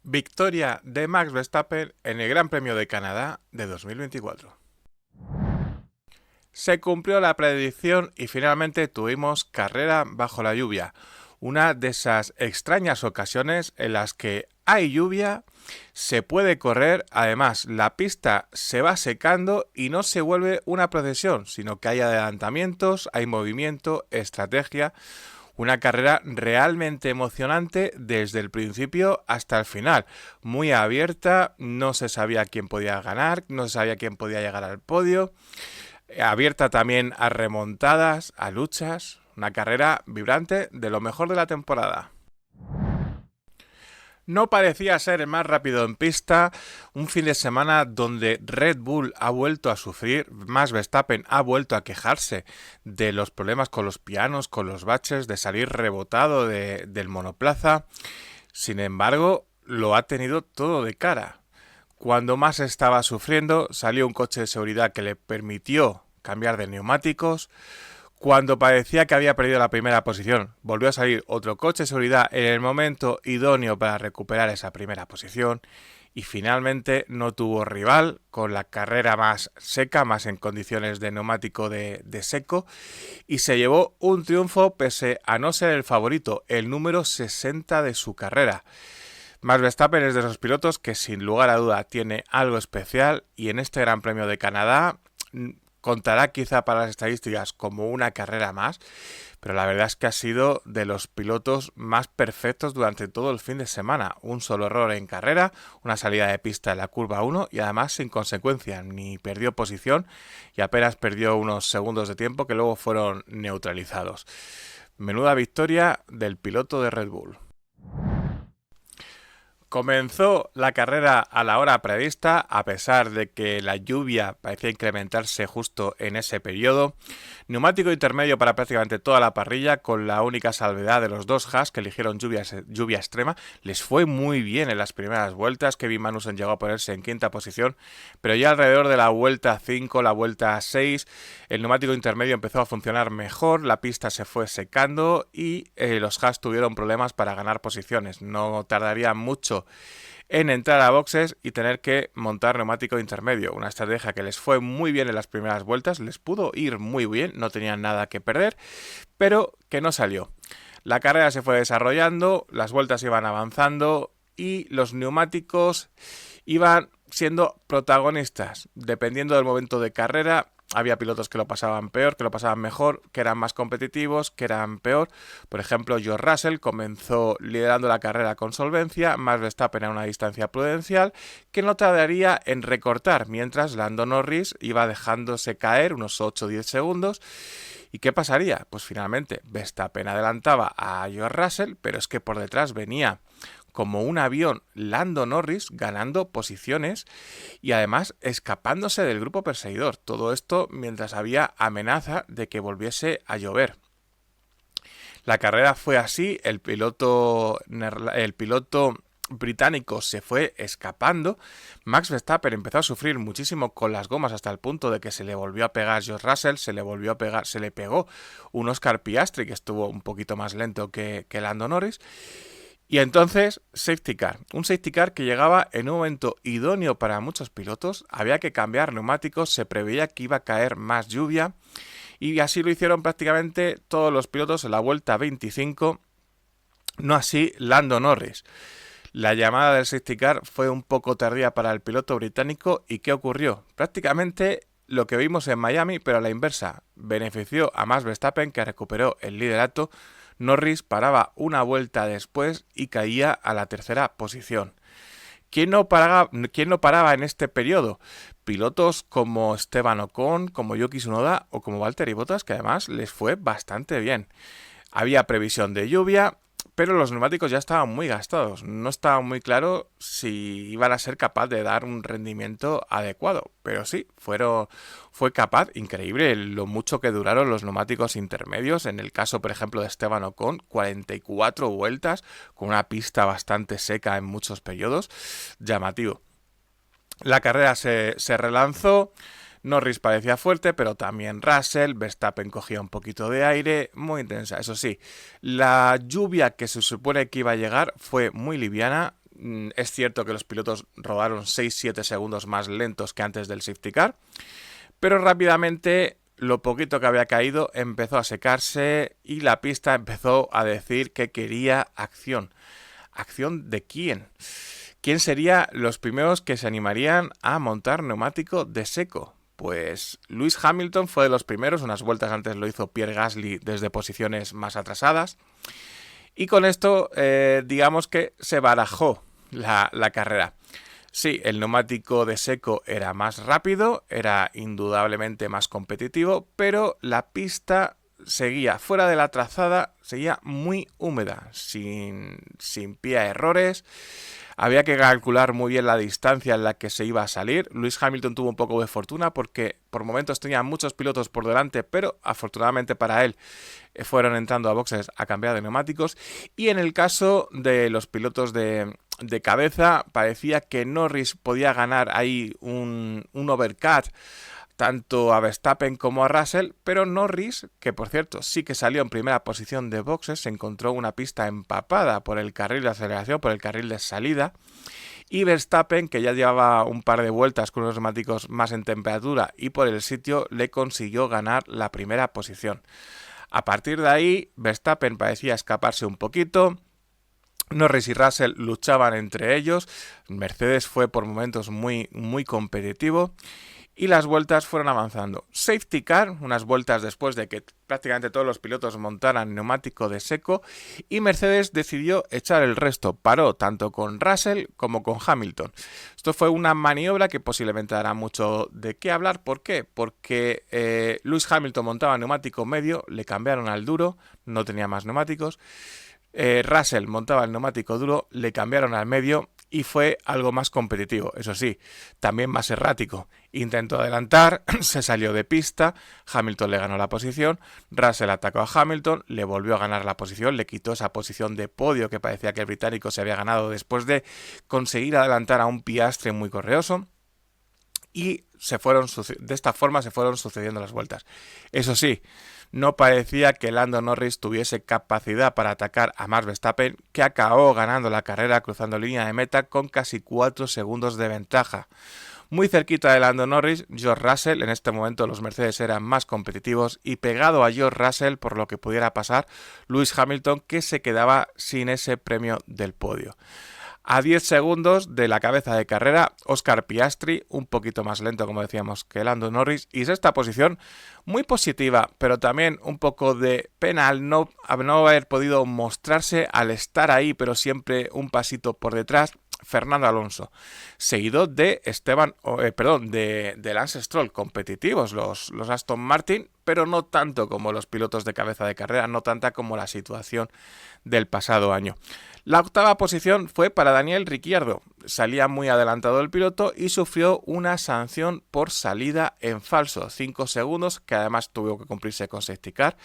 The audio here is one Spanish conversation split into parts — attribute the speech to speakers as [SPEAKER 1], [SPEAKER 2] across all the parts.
[SPEAKER 1] Victoria de Max Verstappen en el Gran Premio de Canadá de 2024. Se cumplió la predicción y finalmente tuvimos carrera bajo la lluvia, una de esas extrañas ocasiones en las que hay lluvia, se puede correr, además la pista se va secando y no se vuelve una procesión, sino que hay adelantamientos, hay movimiento, estrategia. Una carrera realmente emocionante desde el principio hasta el final. Muy abierta, no se sabía quién podía ganar, no se sabía quién podía llegar al podio. Abierta también a remontadas, a luchas. Una carrera vibrante de lo mejor de la temporada. No parecía ser el más rápido en pista, un fin de semana donde Red Bull ha vuelto a sufrir, Max Verstappen ha vuelto a quejarse de los problemas con los pianos, con los baches, de salir rebotado del monoplaza. Sin embargo, lo ha tenido todo de cara. Cuando más estaba sufriendo, salió un coche de seguridad que le permitió cambiar de neumáticos. Cuando parecía que había perdido la primera posición, volvió a salir otro coche de seguridad en el momento idóneo para recuperar esa primera posición y finalmente no tuvo rival, con la carrera más seca, más en condiciones de neumático de seco, y se llevó un triunfo pese a no ser el favorito, el número 60 de su carrera. Max Verstappen es de esos pilotos que sin lugar a duda tiene algo especial y en este Gran Premio de Canadá contará quizá para las estadísticas como una carrera más, pero la verdad es que ha sido de los pilotos más perfectos durante todo el fin de semana. Un solo error en carrera, una salida de pista en la curva 1 y además sin consecuencia, ni perdió posición y apenas perdió unos segundos de tiempo que luego fueron neutralizados. Menuda victoria del piloto de Red Bull. Comenzó la carrera a la hora prevista, a pesar de que la lluvia parecía incrementarse justo en ese periodo. Neumático intermedio para prácticamente toda la parrilla, con la única salvedad de los dos Haas que eligieron lluvia extrema. Les fue muy bien en las primeras vueltas. Kevin Magnussen llegó a ponerse en quinta posición, pero ya alrededor de la vuelta 5, la vuelta 6, el neumático intermedio empezó a funcionar mejor, la pista se fue secando y los Haas tuvieron problemas para ganar posiciones. No tardaría mucho en entrar a boxes y tener que montar neumático intermedio, una estrategia que les fue muy bien en las primeras vueltas, les pudo ir muy bien, no tenían nada que perder, pero que no salió. La carrera se fue desarrollando, las vueltas iban avanzando y los neumáticos iban siendo protagonistas. Dependiendo del momento de carrera, había pilotos que lo pasaban peor, que lo pasaban mejor, que eran más competitivos, que eran peor. Por ejemplo, George Russell comenzó liderando la carrera con solvencia, Max Verstappen a una distancia prudencial, que no tardaría en recortar, mientras Lando Norris iba dejándose caer unos 8 o 10 segundos. ¿Y qué pasaría? Pues finalmente Verstappen adelantaba a George Russell, pero es que por detrás venía como un avión Lando Norris ganando posiciones y además escapándose del grupo perseguidor. Todo esto mientras había amenaza de que volviese a llover. La carrera fue así, el piloto británico se fue escapando. Max Verstappen empezó a sufrir muchísimo con las gomas hasta el punto de que se le volvió a pegar George Russell, se le pegó un Oscar Piastri que estuvo un poquito más lento que Lando Norris. Y entonces, safety car. Un safety car que llegaba en un momento idóneo para muchos pilotos. Había que cambiar neumáticos, se preveía que iba a caer más lluvia. Y así lo hicieron prácticamente todos los pilotos en la vuelta 25. No así Lando Norris. La llamada del safety car fue un poco tardía para el piloto británico. ¿Y qué ocurrió? Prácticamente lo que vimos en Miami, pero a la inversa. Benefició a Max Verstappen, que recuperó el liderato. Norris paraba una vuelta después y caía a la tercera posición. ¿Quién no paraba en este periodo? Pilotos como Esteban Ocon, como Yuki Tsunoda o como Valtteri Bottas, que además les fue bastante bien. Había previsión de lluvia, pero los neumáticos ya estaban muy gastados. No estaba muy claro si iban a ser capaz de dar un rendimiento adecuado. Pero sí, fue capaz. Increíble lo mucho que duraron los neumáticos intermedios. En el caso, por ejemplo, de Esteban Ocon, 44 vueltas, con una pista bastante seca en muchos periodos. Llamativo. La carrera se relanzó. Norris parecía fuerte, pero también Russell, Verstappen cogía un poquito de aire, muy intensa. Eso sí, la lluvia que se supone que iba a llegar fue muy liviana, Es cierto que los pilotos rodaron 6-7 segundos más lentos que antes del safety car, pero rápidamente lo poquito que había caído empezó a secarse y la pista empezó a decir que quería acción. ¿Acción de quién? ¿Quién serían los primeros que se animarían a montar neumático de seco? Pues Lewis Hamilton fue de los primeros, unas vueltas antes lo hizo Pierre Gasly desde posiciones más atrasadas. Y con esto, digamos que se barajó la carrera. Sí, el neumático de seco era más rápido, era indudablemente más competitivo, pero la pista seguía fuera de la trazada, seguía muy húmeda, sin pie a errores. Había que calcular muy bien la distancia en la que se iba a salir. Lewis Hamilton tuvo un poco de fortuna porque por momentos tenía muchos pilotos por delante, pero afortunadamente para él fueron entrando a boxes a cambiar de neumáticos. Y en el caso de los pilotos de cabeza, parecía que Norris podía ganar ahí un overcut tanto a Verstappen como a Russell, pero Norris, que por cierto sí que salió en primera posición de boxes, se encontró una pista empapada por el carril de aceleración, por el carril de salida, y Verstappen, que ya llevaba un par de vueltas con unos neumáticos más en temperatura y por el sitio, le consiguió ganar la primera posición. A partir de ahí, Verstappen parecía escaparse un poquito. Norris y Russell luchaban entre ellos. Mercedes fue por momentos muy competitivo. Y las vueltas fueron avanzando. Safety car, unas vueltas después de que prácticamente todos los pilotos montaran neumático de seco, y Mercedes decidió echar el resto. Paró tanto con Russell como con Hamilton. Esto fue una maniobra que posiblemente dará mucho de qué hablar. ¿Por qué? Porque Lewis Hamilton montaba neumático medio, le cambiaron al duro, no tenía más neumáticos. Russell montaba el neumático duro, le cambiaron al medio y fue algo más competitivo, eso sí, también más errático. Intentó adelantar, se salió de pista, Hamilton le ganó la posición, Russell atacó a Hamilton, le volvió a ganar la posición, le quitó esa posición de podio que parecía que el británico se había ganado después de conseguir adelantar a un Piastri muy correoso. Y de esta forma se fueron sucediendo las vueltas. Eso sí, no parecía que Lando Norris tuviese capacidad para atacar a Max Verstappen, que acabó ganando la carrera cruzando línea de meta con casi 4 segundos de ventaja. Muy cerquita de Lando Norris, George Russell. En este momento los Mercedes eran más competitivos y pegado a George Russell por lo que pudiera pasar Lewis Hamilton, que se quedaba sin ese premio del podio. A 10 segundos de la cabeza de carrera, Oscar Piastri, un poquito más lento, como decíamos, que Lando Norris, y sexta posición muy positiva, pero también un poco de pena al no haber podido mostrarse al estar ahí, pero siempre un pasito por detrás, Fernando Alonso, seguido de de Lance Stroll, competitivos los Aston Martin, pero no tanto como los pilotos de cabeza de carrera, no tanta como la situación del pasado año. La octava posición fue para Daniel Ricciardo. Salía muy adelantado el piloto y sufrió una sanción por salida en falso. 5 segundos, que además tuvo que cumplirse con safety car.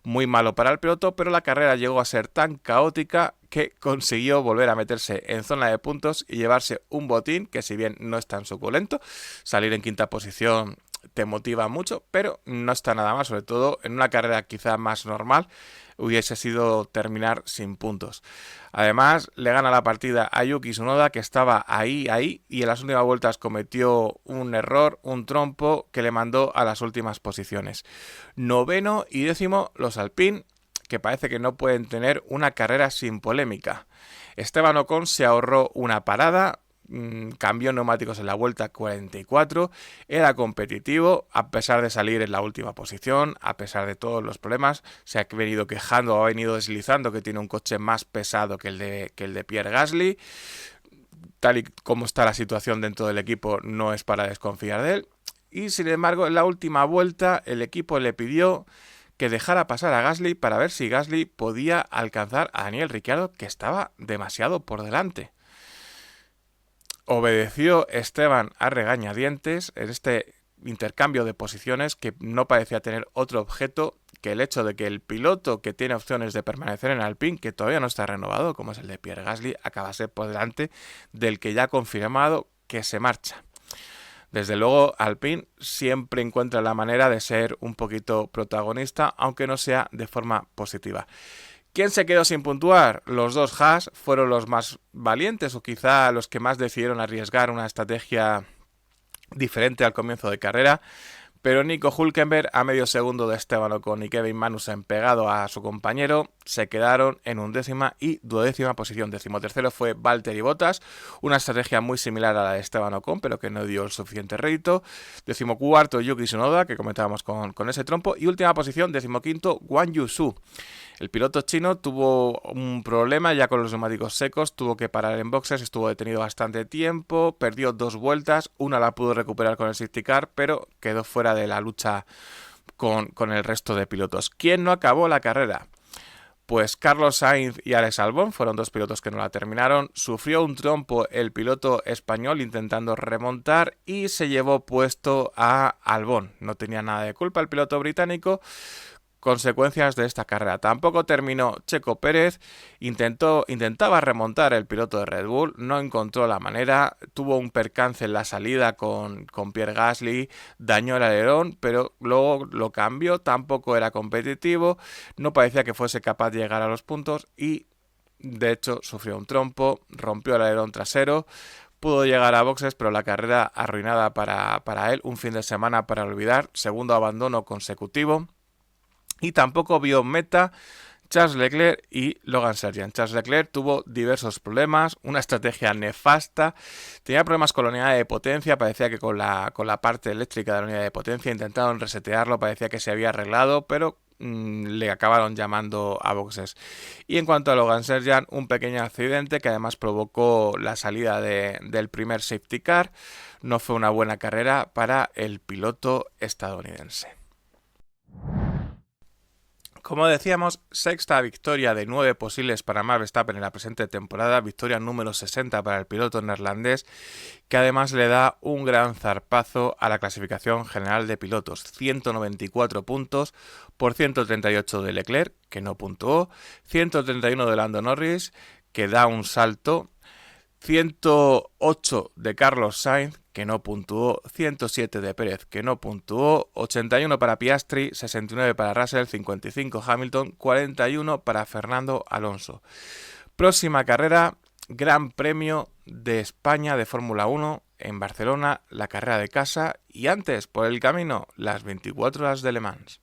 [SPEAKER 1] Muy malo para el piloto, pero la carrera llegó a ser tan caótica que consiguió volver a meterse en zona de puntos y llevarse un botín que, si bien no es tan suculento, salir en quinta posición te motiva mucho, pero no está nada mal, sobre todo en una carrera quizá más normal hubiese sido terminar sin puntos. Además, le gana la partida a Yuki Tsunoda, que estaba ahí, y en las últimas vueltas cometió un error, un trompo, que le mandó a las últimas posiciones. Noveno y décimo los Alpine, que parece que no pueden tener una carrera sin polémica. Esteban Ocon se ahorró una parada, cambió neumáticos en la vuelta 44, era competitivo a pesar de salir en la última posición, a pesar de todos los problemas, se ha venido quejando, ha venido deslizando que tiene un coche más pesado que el de Pierre Gasly. Tal y como está la situación dentro del equipo, no es para desconfiar de él. Y sin embargo, en la última vuelta el equipo le pidió que dejara pasar a Gasly para ver si Gasly podía alcanzar a Daniel Ricciardo, que estaba demasiado por delante. Obedeció Esteban a regañadientes en este intercambio de posiciones que no parecía tener otro objeto que el hecho de que el piloto que tiene opciones de permanecer en Alpine, que todavía no está renovado, como es el de Pierre Gasly, acabase por delante del que ya ha confirmado que se marcha. Desde luego, Alpine siempre encuentra la manera de ser un poquito protagonista, aunque no sea de forma positiva. ¿Quién se quedó sin puntuar? Los dos Haas fueron los más valientes o quizá los que más decidieron arriesgar una estrategia diferente al comienzo de carrera. Pero Nico Hülkenberg, a medio segundo de Esteban Ocon y Kevin Magnussen pegado a su compañero, se quedaron en 11ª y 12ª posición. 13º fue Valtteri Bottas, una estrategia muy similar a la de Esteban Ocon, pero que no dio el suficiente rédito. 14º Yuki Tsunoda, que comentábamos con ese trompo. Y última posición, 15º Guan Yu Zhou. El piloto chino tuvo un problema ya con los neumáticos secos, tuvo que parar en boxes, estuvo detenido bastante tiempo, perdió 2 vueltas, una la pudo recuperar con el safety car, pero quedó fuera de la lucha con el resto de pilotos. ¿Quién no acabó la carrera? Pues Carlos Sainz y Alex Albon fueron dos pilotos que no la terminaron. Sufrió un trompo el piloto español intentando remontar y se llevó puesto a Albon. No tenía nada de culpa el piloto británico. Consecuencias de esta carrera. Tampoco terminó Checo Pérez, intentaba remontar el piloto de Red Bull, no encontró la manera, tuvo un percance en la salida con Pierre Gasly, dañó el alerón, pero luego lo cambió, tampoco era competitivo, no parecía que fuese capaz de llegar a los puntos y de hecho sufrió un trompo, rompió el alerón trasero. Pudo llegar a boxes, pero la carrera arruinada para él, un fin de semana para olvidar, segundo abandono consecutivo. Y tampoco vio meta Charles Leclerc y Logan Sargent. Charles Leclerc tuvo diversos problemas, una estrategia nefasta, tenía problemas con la unidad de potencia, parecía que con la parte eléctrica de la unidad de potencia intentaron resetearlo, parecía que se había arreglado, pero le acabaron llamando a boxes. Y en cuanto a Logan Sargent, un pequeño accidente que además provocó la salida del primer safety car. No fue una buena carrera para el piloto estadounidense. Como decíamos, sexta victoria de 9 posibles para Max Verstappen en la presente temporada, victoria número 60 para el piloto neerlandés, que además le da un gran zarpazo a la clasificación general de pilotos. 194 puntos por 138 de Leclerc, que no puntuó, 131 de Lando Norris, que da un salto, 108 de Carlos Sainz, que no puntuó, 107 de Pérez, que no puntuó, 81 para Piastri, 69 para Russell, 55 Hamilton, 41 para Fernando Alonso. Próxima carrera, Gran Premio de España de Fórmula 1 en Barcelona, la carrera de casa y antes, por el camino, las 24 horas de Le Mans.